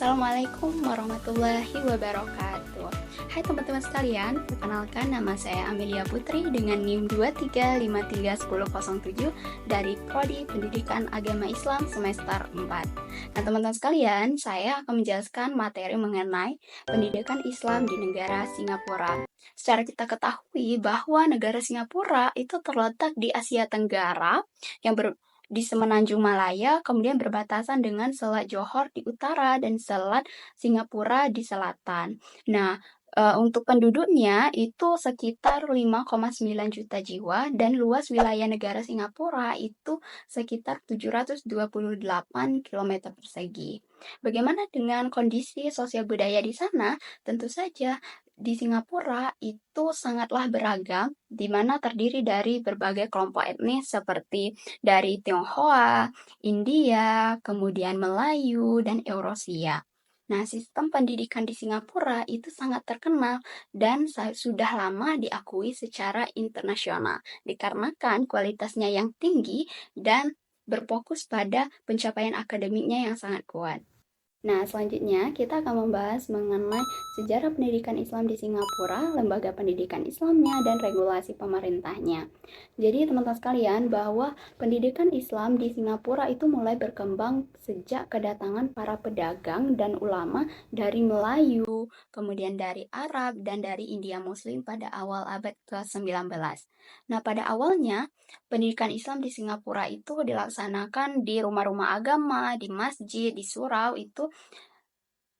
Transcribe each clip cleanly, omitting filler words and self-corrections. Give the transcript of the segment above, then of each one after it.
Assalamualaikum warahmatullahi wabarakatuh. Hai teman-teman sekalian, perkenalkan nama saya Amelia Putri dengan NIM 23531007 dari Prodi Pendidikan Agama Islam semester 4. Nah teman-teman sekalian, saya akan menjelaskan materi mengenai pendidikan Islam di negara Singapura. Secara kita ketahui bahwa negara Singapura itu terletak di Asia Tenggara yang di Semenanjung Malaya, kemudian berbatasan dengan Selat Johor di utara dan Selat Singapura di selatan. Nah, untuk penduduknya itu sekitar 5,9 juta jiwa dan luas wilayah negara Singapura itu sekitar 728 km persegi. Bagaimana dengan kondisi sosial budaya di sana? Tentu saja di Singapura itu sangatlah beragam, di mana terdiri dari berbagai kelompok etnis seperti dari Tionghoa, India, kemudian Melayu, dan Eurasia. Nah, sistem pendidikan di Singapura itu sangat terkenal dan sudah lama diakui secara internasional, dikarenakan kualitasnya yang tinggi dan berfokus pada pencapaian akademiknya yang sangat kuat. Nah, selanjutnya kita akan membahas mengenai sejarah pendidikan Islam di Singapura, lembaga pendidikan Islamnya, dan regulasi pemerintahnya. Jadi, teman-teman sekalian, bahwa pendidikan Islam di Singapura itu mulai berkembang sejak kedatangan para pedagang dan ulama dari Melayu, kemudian dari Arab, dan dari India Muslim pada awal abad ke-19. Nah, pada awalnya, pendidikan Islam di Singapura itu dilaksanakan di rumah-rumah agama, di masjid, di surau, itu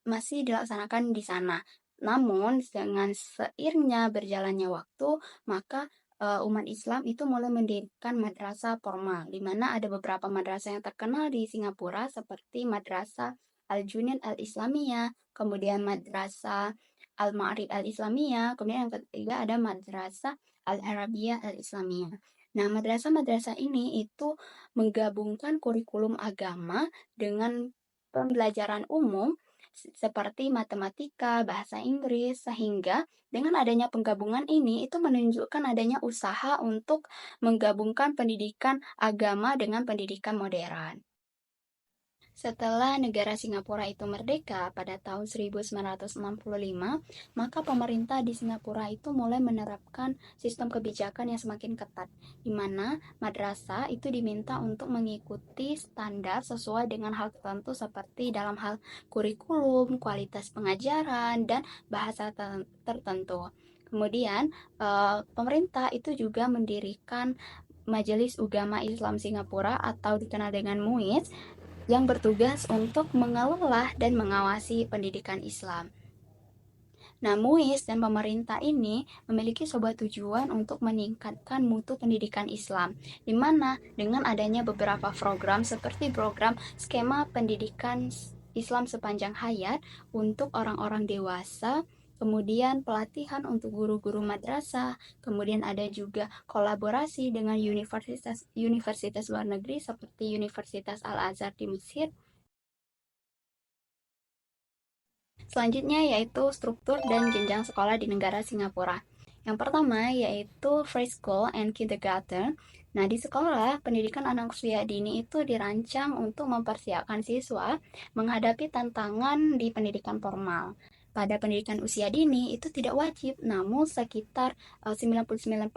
masih dilaksanakan di sana. Namun, dengan seiringnya berjalannya waktu, maka umat Islam itu mulai mendirikan madrasah formal, di mana ada beberapa madrasah yang terkenal di Singapura seperti Madrasah Al-Junaid Al-Islamiyah, kemudian Madrasah Al-Ma'arif Al-Islamiyah, kemudian yang ketiga ada Madrasah Al-Arabiyah Al-Islamiyah. Nah, madrasah-madrasah ini itu menggabungkan kurikulum agama dengan pembelajaran umum seperti matematika, bahasa Inggris, sehingga dengan adanya penggabungan ini itu menunjukkan adanya usaha untuk menggabungkan pendidikan agama dengan pendidikan modern. Setelah negara Singapura itu merdeka pada tahun 1965, maka pemerintah di Singapura itu mulai menerapkan sistem kebijakan yang semakin ketat, di mana madrasah itu diminta untuk mengikuti standar sesuai dengan hal tertentu seperti dalam hal kurikulum, kualitas pengajaran, dan bahasa tertentu. Kemudian, pemerintah itu juga mendirikan Majelis Ugama Islam Singapura atau dikenal dengan MUIS yang bertugas untuk mengelola dan mengawasi pendidikan Islam. Nah, MUIS dan pemerintah ini memiliki sebuah tujuan untuk meningkatkan mutu pendidikan Islam, di mana dengan adanya beberapa program seperti program skema pendidikan Islam sepanjang hayat untuk orang-orang dewasa, kemudian pelatihan untuk guru-guru madrasah, kemudian ada juga kolaborasi dengan universitas luar negeri seperti Universitas Al-Azhar di Mesir. Selanjutnya yaitu struktur dan jenjang sekolah di negara Singapura. Yang pertama yaitu preschool and kindergarten. Nah, di sekolah, pendidikan anak usia dini itu dirancang untuk mempersiapkan siswa menghadapi tantangan di pendidikan formal. Pada pendidikan usia dini itu tidak wajib, namun sekitar 99%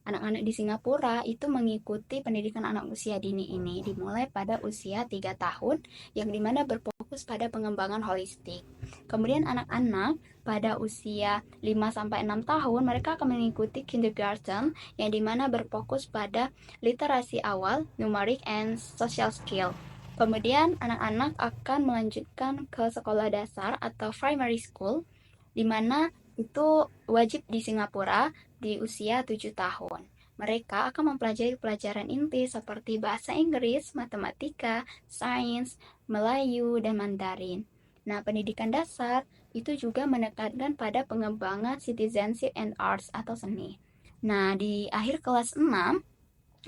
anak-anak di Singapura itu mengikuti pendidikan anak usia dini ini dimulai pada usia 3 tahun yang dimana berfokus pada pengembangan holistik. Kemudian anak-anak pada usia 5-6 tahun mereka akan mengikuti kindergarten yang dimana berfokus pada literasi awal, numerik, and social skill. Kemudian anak-anak akan melanjutkan ke sekolah dasar atau primary school, di mana itu wajib di Singapura di usia 7 tahun. Mereka akan mempelajari pelajaran inti seperti bahasa Inggris, matematika, sains, Melayu, dan Mandarin. Nah, pendidikan dasar itu juga menekankan pada pengembangan citizenship and arts atau seni. Nah, di akhir kelas 6,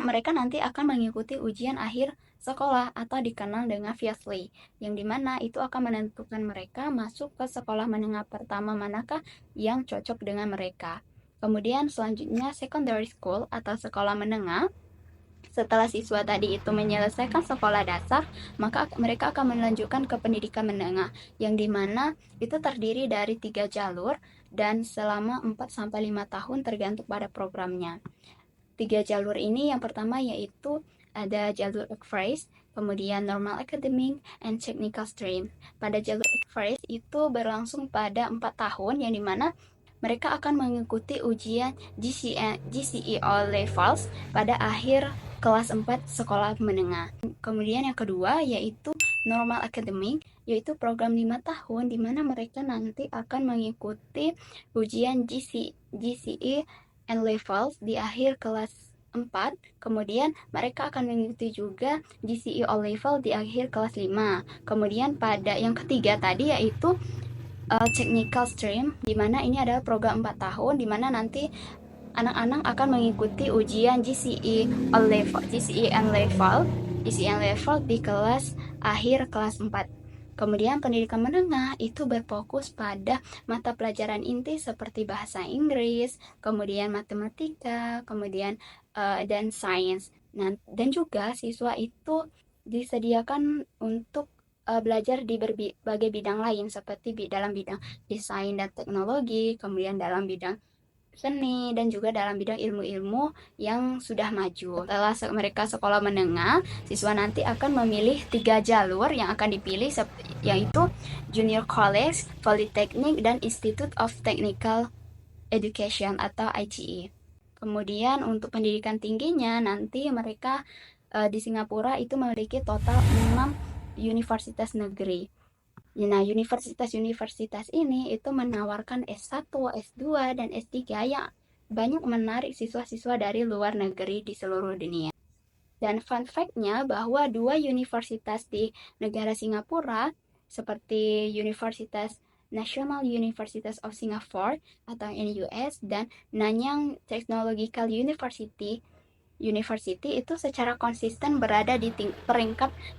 mereka nanti akan mengikuti ujian akhir sekolah atau dikenal dengan VSLE, yang dimana itu akan menentukan mereka masuk ke sekolah menengah pertama manakah yang cocok dengan mereka. Kemudian selanjutnya secondary school atau sekolah menengah. Setelah siswa tadi itu menyelesaikan sekolah dasar, maka mereka akan melanjutkan ke pendidikan menengah, yang dimana itu terdiri dari 3 jalur dan selama 4 sampai 5 tahun tergantung pada programnya. 3 jalur ini yang pertama yaitu ada jalur Express, kemudian Normal Academic, and Technical Stream. Pada jalur Express itu berlangsung pada 4 tahun, yang dimana mereka akan mengikuti ujian GCE All Levels pada akhir kelas 4 sekolah menengah. Kemudian yang kedua yaitu Normal Academic, yaitu program 5 tahun di mana mereka nanti akan mengikuti ujian GCE and Levels di akhir kelas 4. Kemudian mereka akan mengikuti juga GCE All Level di akhir kelas 5. Kemudian pada yang ketiga tadi yaitu technical stream, di mana ini adalah program 4 tahun di mana nanti anak-anak akan mengikuti ujian GCE and level di kelas akhir kelas 4. Kemudian pendidikan menengah itu berfokus pada mata pelajaran inti seperti bahasa Inggris, kemudian matematika, kemudian dan sains. Nah, dan juga siswa itu disediakan untuk belajar di berbagai bidang lain seperti dalam bidang desain dan teknologi, kemudian dalam bidang seni, dan juga dalam bidang ilmu-ilmu yang sudah maju. Setelah mereka sekolah menengah, siswa nanti akan memilih 3 jalur yang akan dipilih, yaitu Junior College, Polytechnic, dan Institute of Technical Education atau ITE. Kemudian untuk pendidikan tingginya nanti mereka di Singapura itu memiliki total 6 universitas negeri. Nah, universitas-universitas ini itu menawarkan S1, S2, dan S3 yang banyak menarik siswa-siswa dari luar negeri di seluruh dunia. Dan fun fact-nya bahwa 2 universitas di negara Singapura seperti Universitas National University of Singapore atau NUS dan Nanyang Technological University itu secara konsisten berada di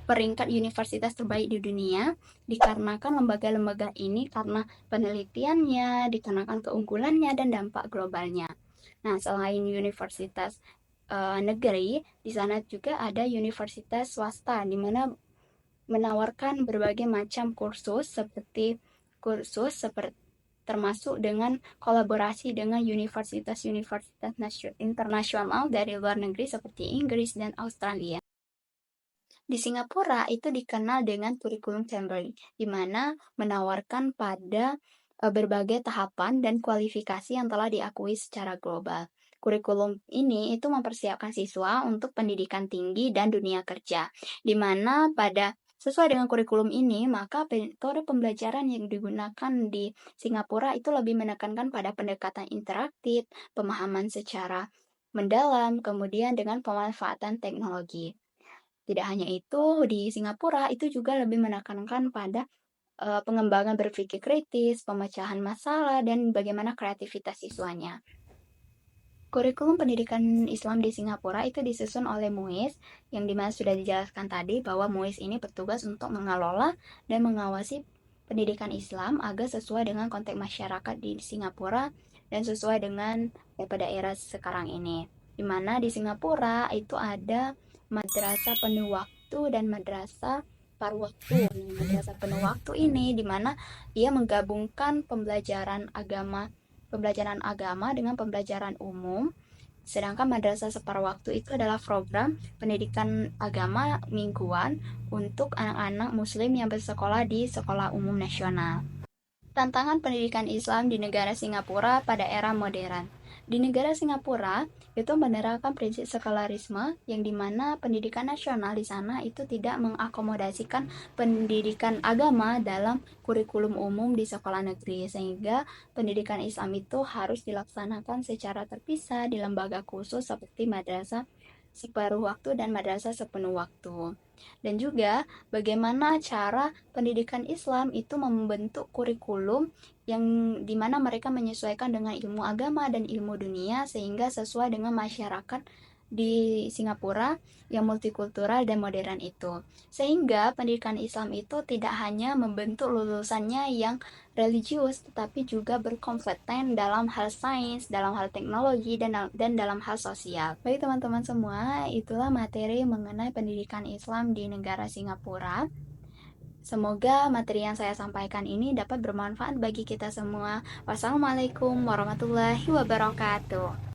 peringkat universitas terbaik di dunia, dikarenakan lembaga-lembaga ini karena penelitiannya, dikarenakan keunggulannya dan dampak globalnya. Nah, selain universitas negeri, di sana juga ada universitas swasta di mana menawarkan berbagai macam kursus termasuk dengan kolaborasi dengan universitas-universitas internasional dari luar negeri seperti Inggris dan Australia. Di Singapura itu dikenal dengan kurikulum Cambridge, di mana menawarkan pada berbagai tahapan dan kualifikasi yang telah diakui secara global. Kurikulum ini itu mempersiapkan siswa untuk pendidikan tinggi dan dunia kerja, di mana sesuai dengan kurikulum ini, maka metode pembelajaran yang digunakan di Singapura itu lebih menekankan pada pendekatan interaktif, pemahaman secara mendalam, kemudian dengan pemanfaatan teknologi. Tidak hanya itu, di Singapura itu juga lebih menekankan pada pengembangan berpikir kritis, pemecahan masalah, dan bagaimana kreativitas siswanya. Kurikulum pendidikan Islam di Singapura itu disusun oleh MUIS, yang dimana sudah dijelaskan tadi bahwa MUIS ini bertugas untuk mengelola dan mengawasi pendidikan Islam agar sesuai dengan konteks masyarakat di Singapura dan sesuai dengan pada era sekarang ini. Di mana di Singapura itu ada madrasah penuh waktu dan madrasah paruh waktu. Madrasah penuh waktu ini di mana ia menggabungkan pembelajaran agama dengan pembelajaran umum, sedangkan madrasah separuh waktu itu adalah program pendidikan agama mingguan untuk anak-anak muslim yang bersekolah di sekolah umum nasional. Tantangan pendidikan Islam di negara Singapura pada era modern. Di negara Singapura itu menerapkan prinsip sekularisme, yang dimana pendidikan nasional di sana itu tidak mengakomodasikan pendidikan agama dalam kurikulum umum di sekolah negeri, sehingga pendidikan Islam itu harus dilaksanakan secara terpisah di lembaga khusus seperti madrasah separuh waktu dan madrasah sepenuh waktu. Dan juga bagaimana cara pendidikan Islam itu membentuk kurikulum yang dimana mereka menyesuaikan dengan ilmu agama dan ilmu dunia sehingga sesuai dengan masyarakat di Singapura yang multikultural dan modern itu. Sehingga pendidikan Islam itu tidak hanya membentuk lulusannya yang religius, tetapi juga berkompeten dalam hal sains, dalam hal teknologi, dan dalam hal sosial. Baik teman-teman semua, itulah materi mengenai pendidikan Islam di negara Singapura. Semoga materi yang saya sampaikan ini dapat bermanfaat bagi kita semua. Wassalamualaikum warahmatullahi wabarakatuh.